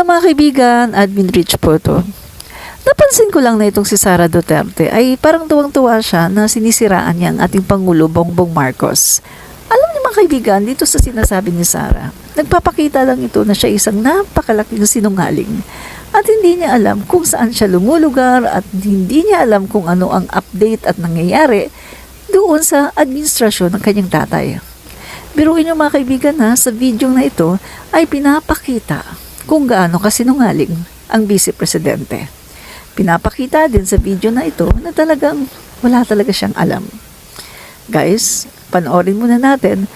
Alam mga kaibigan, Admin Rich po to. Napansin ko lang na itong si Sara Duterte ay parang tuwang-tuwa siya na sinisiraan niya ang ating Pangulo Bongbong Marcos. Alam niyo mga kaibigan, dito sa sinasabi ni Sara, nagpapakita lang ito na siya isang napakalaking sinungaling at hindi niya alam kung saan siya lumulugar at hindi niya alam kung ano ang update at nangyayari doon sa administrasyon ng kanyang tatay. Biruin niyo mga kaibigan na sa video na ito ay pinapakita kung gaano kasinungaling ang Vice Presidente. Pinapakita din sa video na ito na talagang wala talaga siyang alam. Guys, panoorin muna natin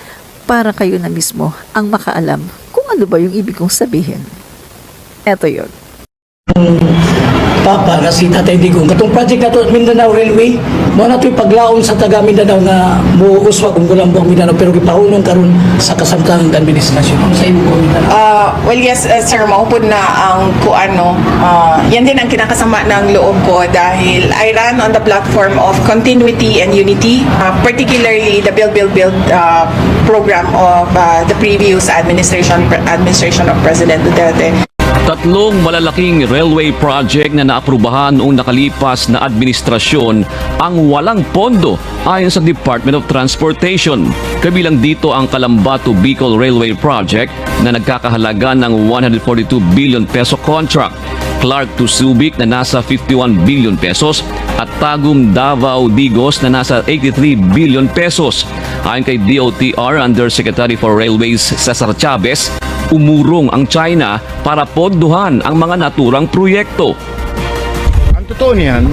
para kayo na mismo ang makaalam kung ano ba yung ibig kong sabihin. Eto yun. Papa na si Tatay Digong katong project na to Mindanao Railway mo na to'y paglaon sa taga Mindanao nga muuswa kung gulambang Mindanao pero gipahunong karon sa kasamtangang administrasyon sa imo ko Mindanao. Well, yes, sir, maupod na ang kuano. Yan din ang kinakasama ng loob ko dahil I ran on the platform of continuity and unity, particularly the Build program of the previous administration of President Duterte. Tatlong malalaking railway project na naaprubahan noong nakalipas na administrasyon ang walang pondo ayon sa Department of Transportation. Kabilang dito ang Calamba to Bicol Railway Project na nagkakahalaga ng 142 billion peso contract, Clark to Subic na nasa 51 billion pesos at Tagum Davao Digos na nasa 83 billion pesos. Ayon kay DOTR Undersecretary for Railways Cesar Chavez, umurong ang China para pondohan ang mga naturang proyekto. Ang totoo niyan,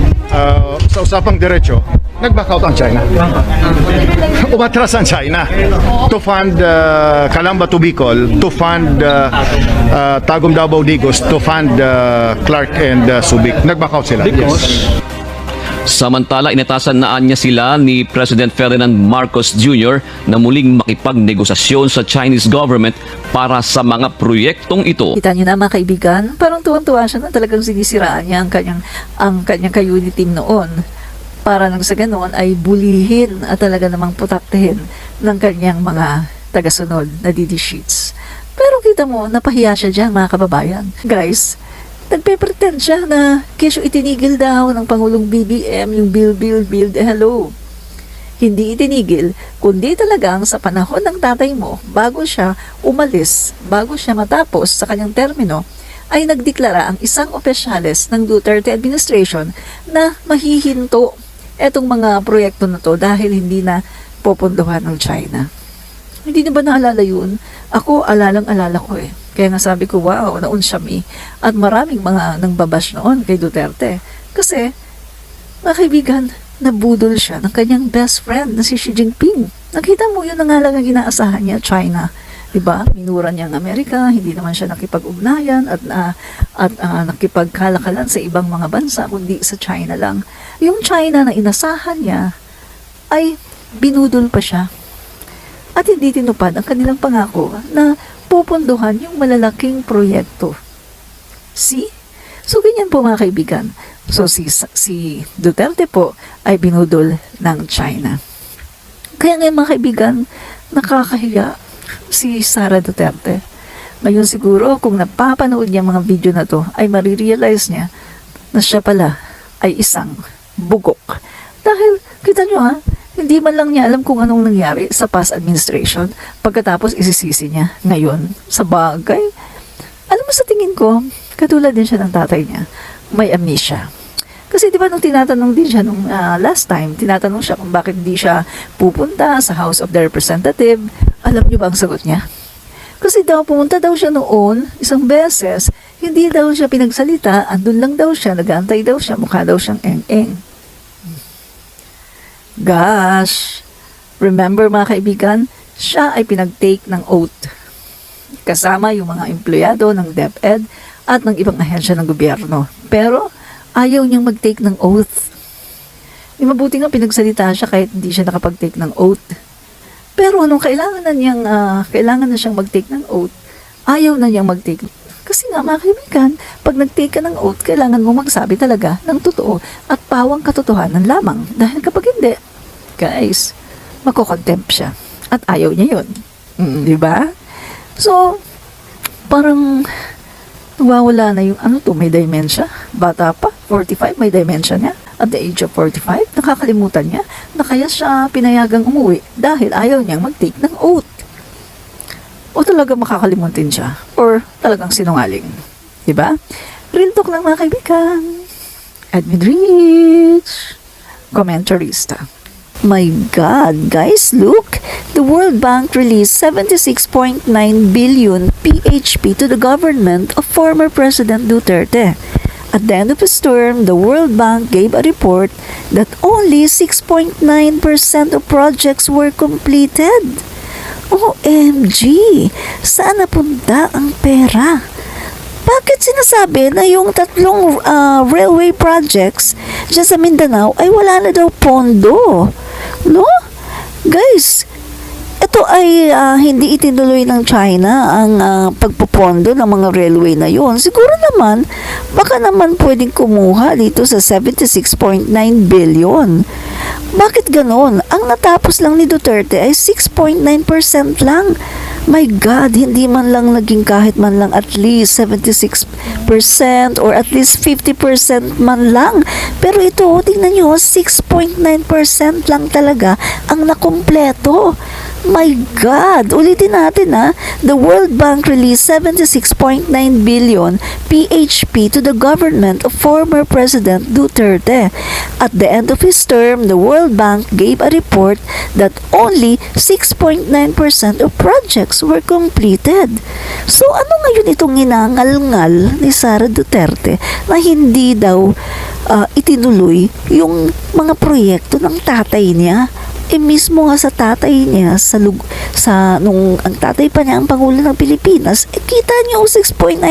sa usapang diretso, nag-back out ang China. Umatras ang China to fund Calamba to Bicol, to fund Tagum Davao Digos, to fund Clark and Subic. Nag-back out sila. Yes. Samantala, inatasan na niya sila ni President Ferdinand Marcos Jr. na muling makipagnegosasyon sa Chinese government para sa mga proyektong ito. Kita niyo na mga kaibigan, parang tuwang-tuwa siya na talagang sinisiraan niya ang kanyang ka-unit team noon. Para nang sa ganoon ay bulihin at talaga namang putaktihin ng kanyang mga tagasunod na DD sheets. Pero kita mo, napahiya siya dyan mga kababayan. Guys, nagpe-pretend siya na kesyo itinigil daw ng Pangulong BBM yung build, hello. Hindi itinigil, kundi talagang sa panahon ng tatay mo, bago siya umalis, bago siya matapos sa kanyang termino, ay nagdeklara ang isang opisyales ng Duterte administration na mahihinto etong mga proyekto na to dahil hindi na popondohan ng China. Hindi na ba naalala yun? Ako, alalang-alala ko eh. Kaya nga sabi ko, wow, naunsyami. At maraming mga nangbabash noon kay Duterte. Kasi, mga kaibigan, nabudol siya ng kanyang best friend na si Xi Jinping. Nakita mo yun na nga lang ang inaasahan niya, China. Diba? Minura niya ang Amerika, hindi naman siya nakipag-ugnayan at nakipagkalakalan sa ibang mga bansa, kundi sa China lang. Yung China na inasahan niya, ay binudol pa siya. At hindi tinupad ang kanilang pangako na pupunduhan yung malalaking proyekto. See? So, ganyan po mga kaibigan. So, si Duterte po ay binudol ng China. Kaya ngayon mga kaibigan, nakakahiya si Sara Duterte. Ngayon siguro, kung napapanood niya mga video na to, ay marirealize niya na siya pala ay isang bugok. Dahil, kita nyo ha, hindi man lang niya alam kung anong nangyari sa past administration pagkatapos isisisi niya ngayon sa bagay. Alam mo sa tingin ko, katulad din siya ng tatay niya, may amnesia. Kasi di ba nung tinatanong din siya nung last time, tinatanong siya kung bakit hindi siya pupunta sa House of the Representative, alam niyo ba ang sagot niya? Kasi daw pumunta daw siya noon isang beses, hindi daw siya pinagsalita, andun lang daw siya, nag-aantay daw siya, mukha daw siyang eng-eng. Gosh, remember mga kaibigan, siya ay pinag-take ng oath. Kasama yung mga empleyado ng DepEd at ng ibang ahensya ng gobyerno. Pero ayaw niyang mag-take ng oath. Mabuti nga pinagsalita siya kahit hindi siya nakapag-take ng oath. Pero nung kailangan na siyang mag-take ng oath, ayaw na niyang mag-take. Kasi nga mga kaibigan, pag nag-take ka ng oath, kailangan mo magsabi talaga ng totoo at pawang katotohanan lamang. Dahil kapag hindi, guys, makokontempt siya. At ayaw niya yun. Di ba? So, parang Nawawala na yung may dementia. Bata pa, 45, may dementia niya. At the age of 45, nakakalimutan niya na kaya siya pinayagang umuwi dahil ayaw niyang mag-take ng oath. O talaga makakalimutin siya? Or talagang sinungaling? Diba? Real talk lang mga kaibigan. Edwin Rich, commentarista. My God, guys, look! The World Bank released 76.9 billion PHP to the government of former President Duterte. At the end of his term, the World Bank gave a report that only 6.9% of projects were completed. OMG! Saan napunta ang pera? Bakit sinasabi na yung tatlong railway projects dyan sa Mindanao ay wala na daw pondo? No? Guys, ito ay hindi itinuloy ng China ang pagpupondo ng mga railway na yon. Siguro naman, baka naman pwedeng kumuha dito sa 76.9 billion. Bakit ganon? Ang natapos lang ni Duterte ay 6.9% lang. My God, hindi man lang naging kahit man lang at least 76% or at least 50% man lang. Pero ito, tingnan nyo, 6.9% lang talaga ang nakumpleto. My God! Ulitin natin ha. The World Bank released 76.9 billion PHP to the government of former President Duterte. At the end of his term, the World Bank gave a report that only 6.9% of projects were completed. So ano ngayon itong ginangal-ngal ni Sara Duterte na hindi daw itinuloy yung mga proyekto ng tatay niya? Mismo nga sa tatay niya nung ang tatay pa niya ang Pangulo ng Pilipinas, kita niyo 6.9%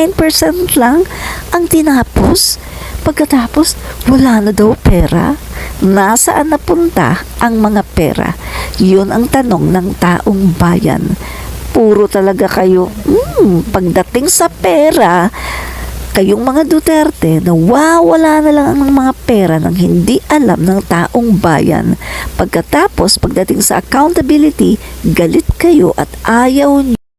lang ang tinapos. Pagkatapos, wala na daw pera. Nasaan napunta ang mga pera? Yun ang tanong ng taong bayan. Puro talaga kayo, pagdating sa pera, kayong mga Duterte, nawawala na lang ang mga pera nang hindi alam ng taong bayan. Pagkatapos, pagdating sa accountability, galit kayo at ayaw niyo